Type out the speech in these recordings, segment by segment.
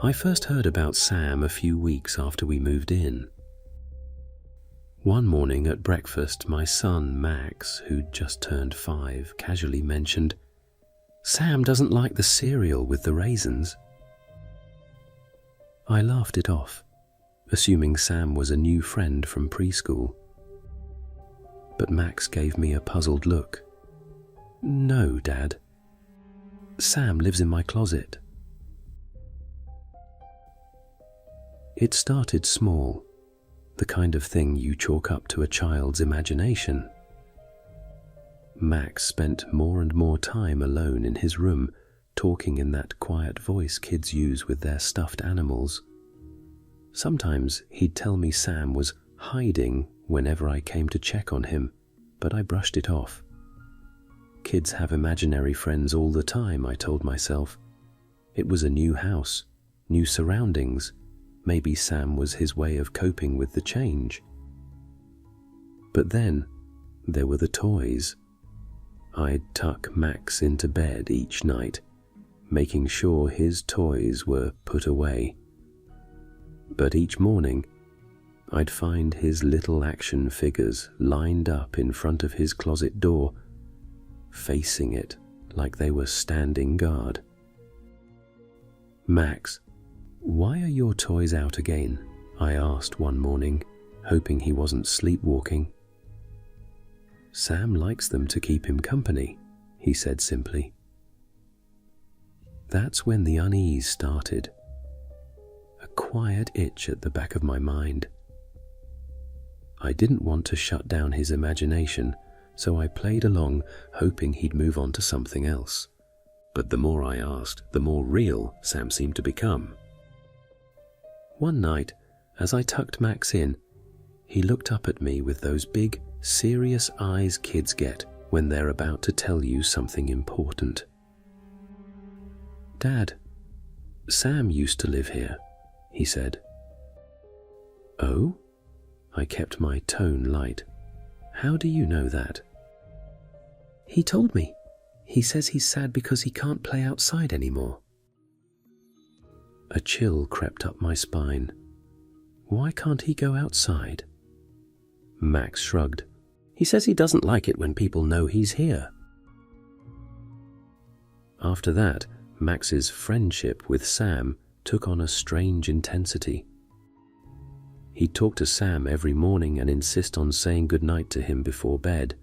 I first heard about Sam a few weeks after we moved in. One morning at breakfast, my son Max, who'd just turned 5, casually mentioned, "Sam doesn't like the cereal with the raisins." I laughed it off, assuming Sam was a new friend from preschool. But Max gave me a puzzled look. "No, Dad. Sam lives in my closet." It started small, the kind of thing you chalk up to a child's imagination. Max spent more and more time alone in his room, talking in that quiet voice kids use with their stuffed animals. Sometimes he'd tell me Sam was hiding whenever I came to check on him, but I brushed it off. Kids have imaginary friends all the time, I told myself. It was a new house, new surroundings. Maybe Sam was his way of coping with the change. But then there were the toys. I'd tuck Max into bed each night, making sure his toys were put away. But each morning, I'd find his little action figures lined up in front of his closet door, facing it like they were standing guard. "Max, why are your toys out again?" I asked one morning, hoping he wasn't sleepwalking. "Sam likes them to keep him company," he said simply. That's when the unease started. A quiet itch at the back of my mind. I didn't want to shut down his imagination, so I played along, hoping he'd move on to something else. But the more I asked, the more real Sam seemed to become. One night, as I tucked Max in, he looked up at me with those big, serious eyes kids get when they're about to tell you something important. "Dad, Sam used to live here," he said. "Oh?" I kept my tone light. "How do you know that?" "He told me. He says he's sad because he can't play outside anymore." A chill crept up my spine. Why can't he go outside? Max shrugged. "He says he doesn't like it when people know he's here." After that, Max's friendship with Sam took on a strange intensity. He'd talk to Sam every morning and insist on saying goodnight to him before bed.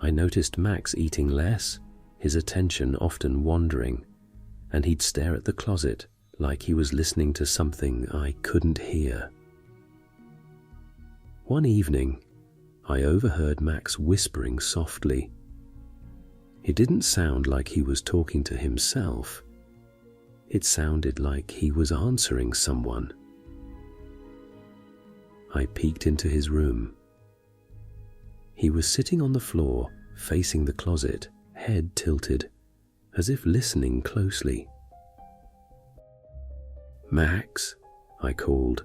I noticed Max eating less, his attention often wandering, and he'd stare at the closet like he was listening to something I couldn't hear. One evening, I overheard Max whispering softly. It didn't sound like he was talking to himself. It sounded like he was answering someone. I peeked into his room. He was sitting on the floor, facing the closet, head tilted, as if listening closely. "Max," I called,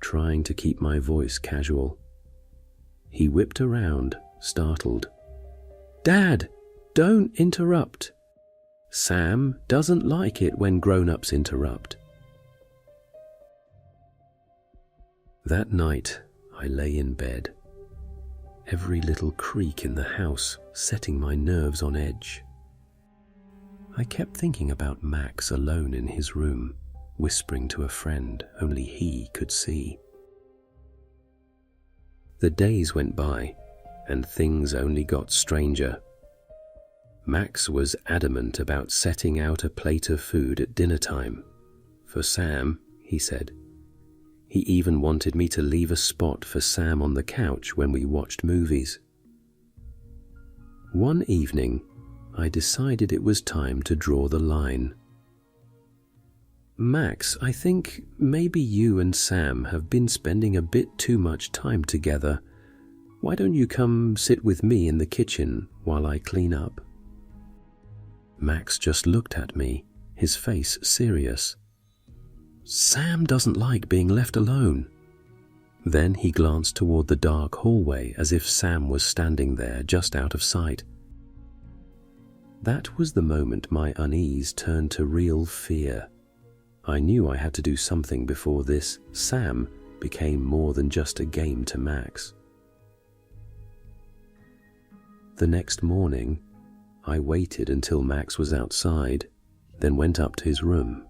trying to keep my voice casual. He whipped around, startled. "Dad, don't interrupt. Sam doesn't like it when grown-ups interrupt." That night, I lay in bed, every little creak in the house setting my nerves on edge. I kept thinking about Max alone in his room, whispering to a friend only he could see. The days went by, and things only got stranger. Max was adamant about setting out a plate of food at dinner time. For Sam, he said. He even wanted me to leave a spot for Sam on the couch when we watched movies. One evening, I decided it was time to draw the line. "Max, I think maybe you and Sam have been spending a bit too much time together. Why don't you come sit with me in the kitchen while I clean up?" Max just looked at me, his face serious. "Sam doesn't like being left alone." Then he glanced toward the dark hallway as if Sam was standing there just out of sight. That was the moment my unease turned to real fear. I knew I had to do something before this Sam became more than just a game to Max. The next morning, I waited until Max was outside, then went up to his room.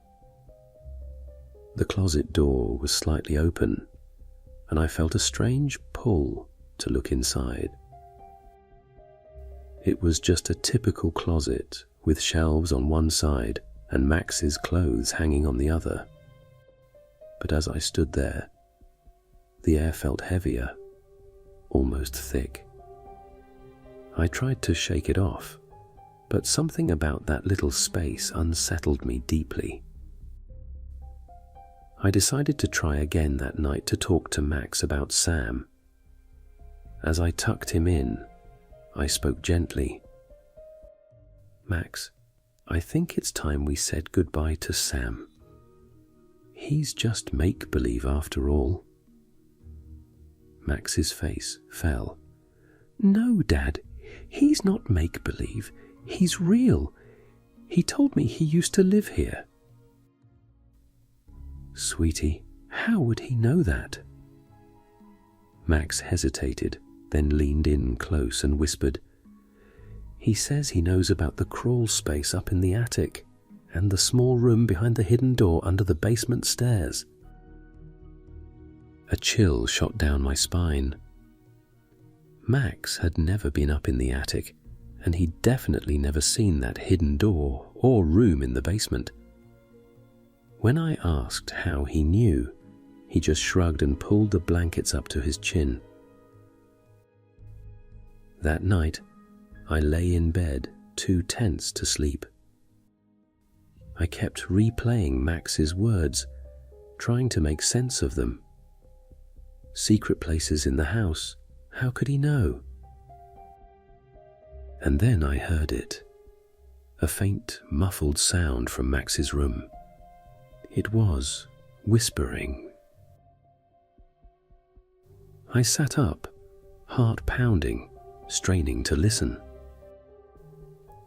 The closet door was slightly open, and I felt a strange pull to look inside. It was just a typical closet with shelves on one side and Max's clothes hanging on the other. But as I stood there, the air felt heavier, almost thick. I tried to shake it off, but something about that little space unsettled me deeply. I decided to try again that night to talk to Max about Sam. As I tucked him in, I spoke gently. "Max, I think it's time we said goodbye to Sam. He's just make-believe after all." Max's face fell. "No, Dad, he's not make-believe. He's real. He told me he used to live here." "Sweetie, how would he know that?" Max hesitated, then leaned in close and whispered, "He says he knows about the crawl space up in the attic and the small room behind the hidden door under the basement stairs." A chill shot down my spine. Max had never been up in the attic, and he'd definitely never seen that hidden door or room in the basement. When I asked how he knew, he just shrugged and pulled the blankets up to his chin. That night, I lay in bed, too tense to sleep. I kept replaying Max's words, trying to make sense of them. Secret places in the house, how could he know? And then I heard it, a faint, muffled sound from Max's room. It was whispering. I sat up, heart pounding, straining to listen.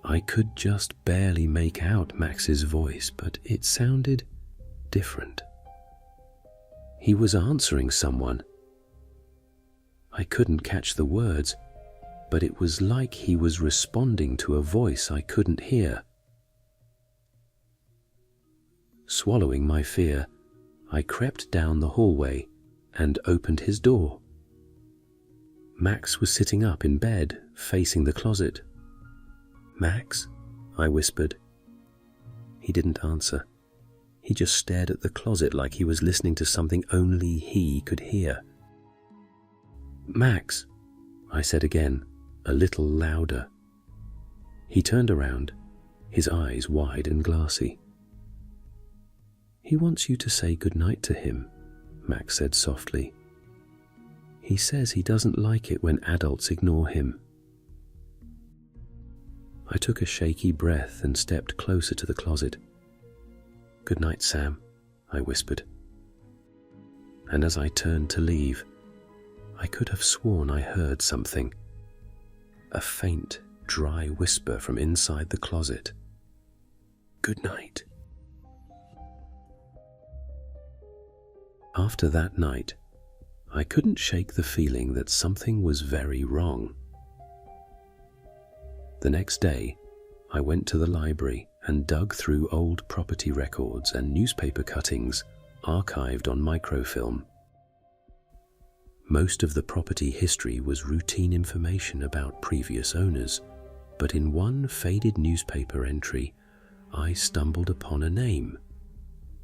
I could just barely make out Max's voice, but it sounded different. He was answering someone. I couldn't catch the words, but it was like he was responding to a voice I couldn't hear. Swallowing my fear, I crept down the hallway and opened his door. Max was sitting up in bed, facing the closet. "Max?" I whispered. He didn't answer. He just stared at the closet like he was listening to something only he could hear. "Max," I said again, a little louder. He turned around, his eyes wide and glassy. "He wants you to say goodnight to him," Max said softly. "He says he doesn't like it when adults ignore him." I took a shaky breath and stepped closer to the closet. "Good night, Sam," I whispered. And as I turned to leave, I could have sworn I heard something. A faint, dry whisper from inside the closet. "Good night." After that night, I couldn't shake the feeling that something was very wrong. The next day, I went to the library and dug through old property records and newspaper cuttings archived on microfilm. Most of the property history was routine information about previous owners, but in one faded newspaper entry, I stumbled upon a name: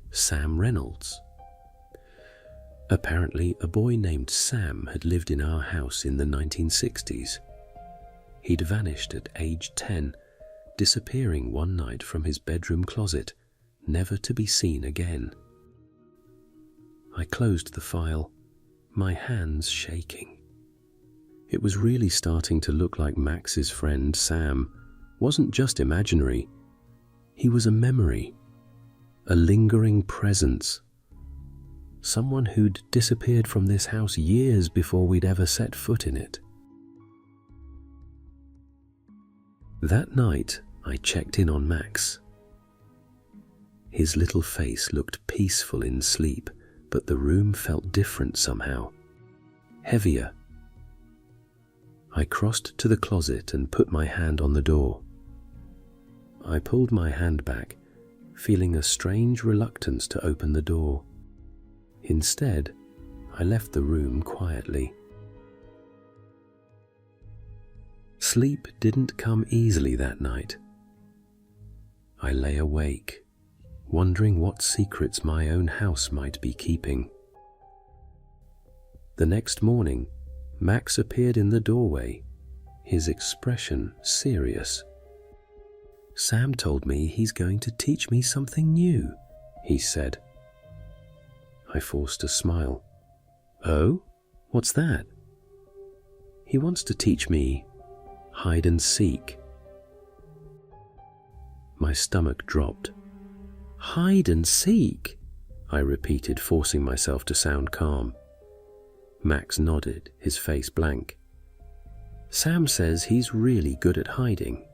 Sam Reynolds. Apparently, a boy named Sam had lived in our house in the 1960s. He'd vanished at age 10, disappearing one night from his bedroom closet, never to be seen again. I closed the file, my hands shaking. It was really starting to look like Max's friend Sam wasn't just imaginary. He was a memory, a lingering presence. Someone who'd disappeared from this house years before we'd ever set foot in it. That night, I checked in on Max. His little face looked peaceful in sleep, but the room felt different somehow, heavier. I crossed to the closet and put my hand on the door. I pulled my hand back, feeling a strange reluctance to open the door. Instead, I left the room quietly. Sleep didn't come easily that night. I lay awake, wondering what secrets my own house might be keeping. The next morning, Max appeared in the doorway, his expression serious. "Sam told me he's going to teach me something new," he said. I forced a smile. "Oh? What's that?" "He wants to teach me hide and seek." My stomach dropped. "Hide and seek?" I repeated, forcing myself to sound calm. Max nodded, his face blank. "Sam says he's really good at hiding.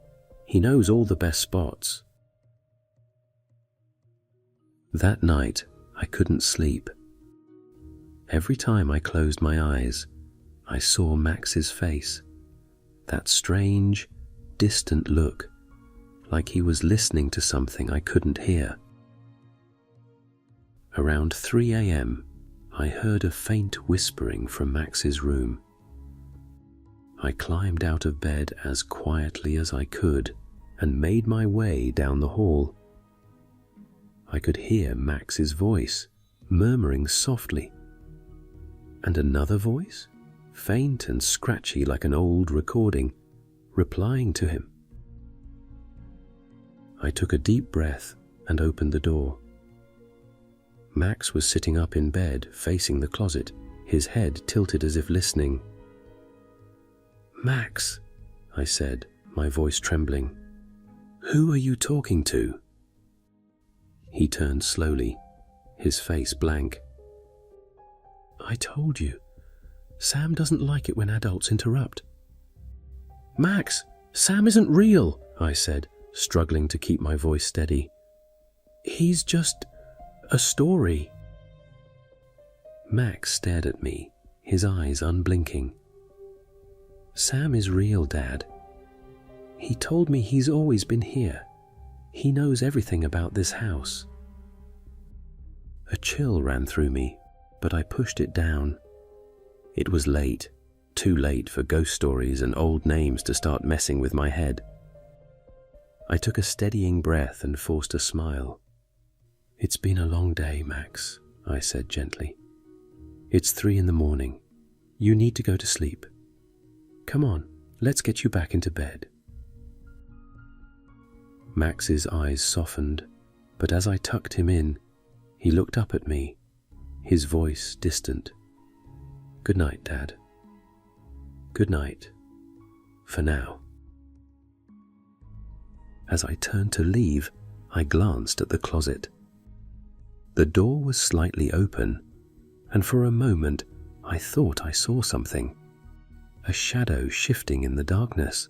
He knows all the best spots." That night, I couldn't sleep. Every time I closed my eyes, I saw Max's face, that strange, distant look, like he was listening to something I couldn't hear. Around 3 a.m., I heard a faint whispering from Max's room. I climbed out of bed as quietly as I could and made my way down the hall. I could hear Max's voice, murmuring softly, and another voice, faint and scratchy like an old recording, replying to him. I took a deep breath and opened the door. Max was sitting up in bed, facing the closet, his head tilted as if listening. "Max," I said, my voice trembling, "who are you talking to?" He turned slowly, his face blank. "I told you, Sam doesn't like it when adults interrupt." "Max, Sam isn't real," I said, struggling to keep my voice steady. "He's just a story." Max stared at me, his eyes unblinking. "Sam is real, Dad. He told me he's always been here. He knows everything about this house." A chill ran through me, but I pushed it down. It was late, too late for ghost stories and old names to start messing with my head. I took a steadying breath and forced a smile. "It's been a long day, Max," I said gently. "It's 3 a.m. You need to go to sleep. Come on, let's get you back into bed." Max's eyes softened, but as I tucked him in, he looked up at me, his voice distant. "Good night, Dad. Good night. For now." As I turned to leave, I glanced at the closet. The door was slightly open, and for a moment I thought I saw something, a shadow shifting in the darkness.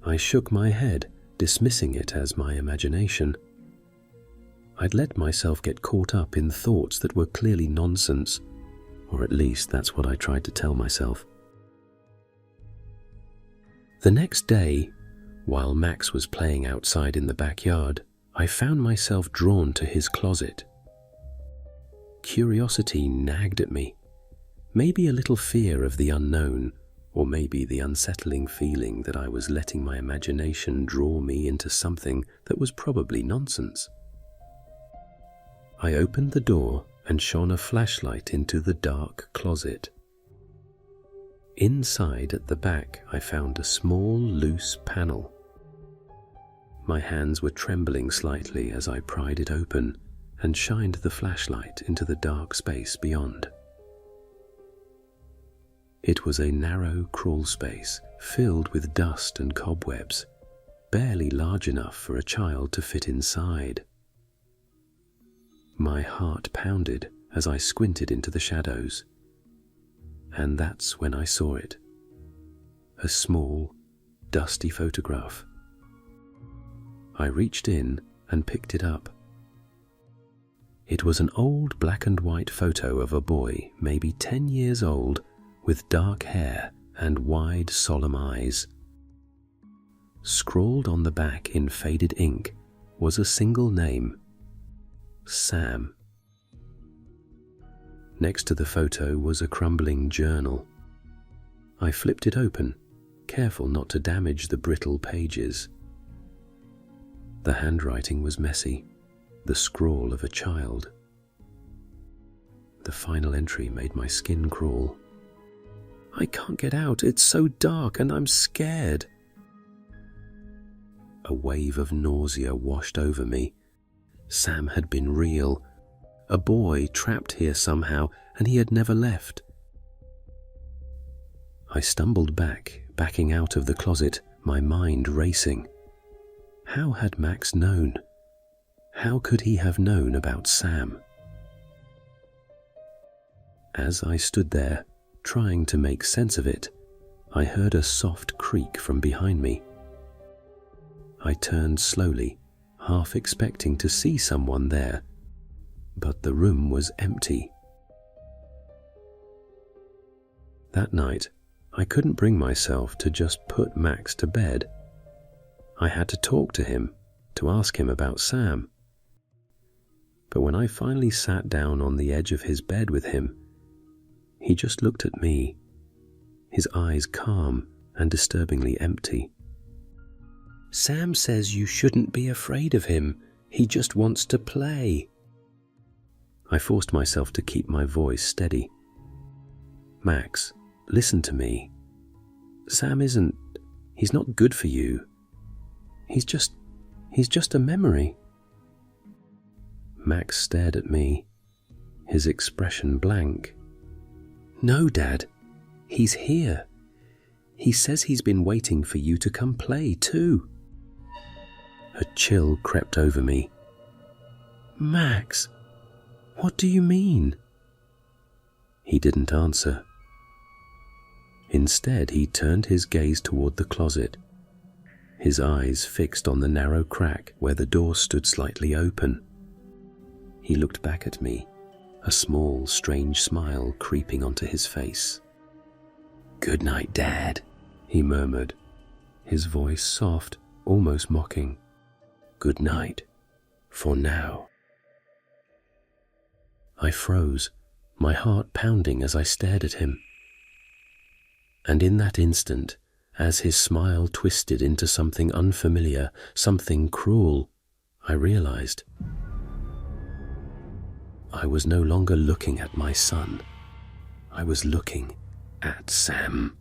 I shook my head, dismissing it as my imagination. I'd let myself get caught up in thoughts that were clearly nonsense, or at least that's what I tried to tell myself. The next day, while Max was playing outside in the backyard, I found myself drawn to his closet. Curiosity nagged at me, maybe a little fear of the unknown, or maybe the unsettling feeling that I was letting my imagination draw me into something that was probably nonsense. I opened the door and shone a flashlight into the dark closet. Inside at the back, I found a small, loose panel. My hands were trembling slightly as I pried it open and shined the flashlight into the dark space beyond. It was a narrow crawl space filled with dust and cobwebs, barely large enough for a child to fit inside. My heart pounded as I squinted into the shadows, and that's when I saw it. A small, dusty photograph I reached in and picked it up. It was an old black and white photo of a boy, maybe 10 years old, with dark hair and wide, solemn eyes. Scrawled on the back in faded ink was a single name: Sam. Next to the photo was a crumbling journal. I flipped it open, careful not to damage the brittle pages. The handwriting was messy, the scrawl of a child. The final entry made my skin crawl. "I can't get out, it's so dark and I'm scared." A wave of nausea washed over me. Sam had been real. A boy trapped here somehow, and he had never left. I stumbled backing out of the closet, my mind racing. How had Max known? How could he have known about Sam? As I stood there, trying to make sense of it, I heard a soft creak from behind me. I turned slowly, half expecting to see someone there, but the room was empty. That night, I couldn't bring myself to just put Max to bed. I had to talk to him, to ask him about Sam. But when I finally sat down on the edge of his bed with him, he just looked at me, his eyes calm and disturbingly empty. "Sam says you shouldn't be afraid of him. He just wants to play." I forced myself to keep my voice steady. "Max, listen to me. Sam he's not good for you. He's just a memory." Max stared at me, his expression blank. "No, Dad, he's here. He says he's been waiting for you to come play too." A chill crept over me. "Max, what do you mean?" He didn't answer. Instead, he turned his gaze toward the closet, his eyes fixed on the narrow crack where the door stood slightly open. He looked back at me, a small, strange smile creeping onto his face. "Good night, Dad," he murmured, his voice soft, almost mocking. "Good night, for now." I froze, my heart pounding as I stared at him. And in that instant, as his smile twisted into something unfamiliar, something cruel, I realized I was no longer looking at my son. I was looking at Sam.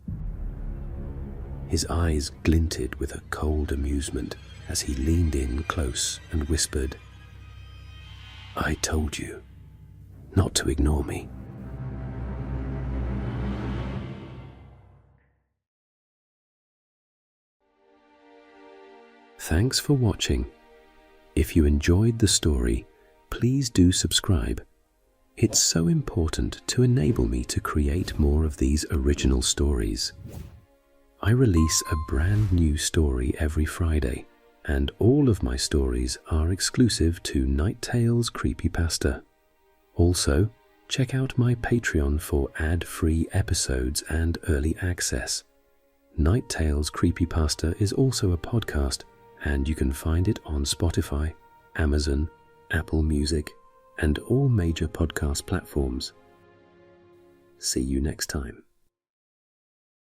His eyes glinted with a cold amusement as he leaned in close and whispered, "I told you not to ignore me." Thanks for watching. If you enjoyed the story, please do subscribe. It's so important to enable me to create more of these original stories. I release a brand new story every Friday, and all of my stories are exclusive to Night Tales Creepypasta. Also, check out my Patreon for ad-free episodes and early access. Night Tales Creepypasta is also a podcast, and you can find it on Spotify, Amazon, Apple Music, and all major podcast platforms. See you next time.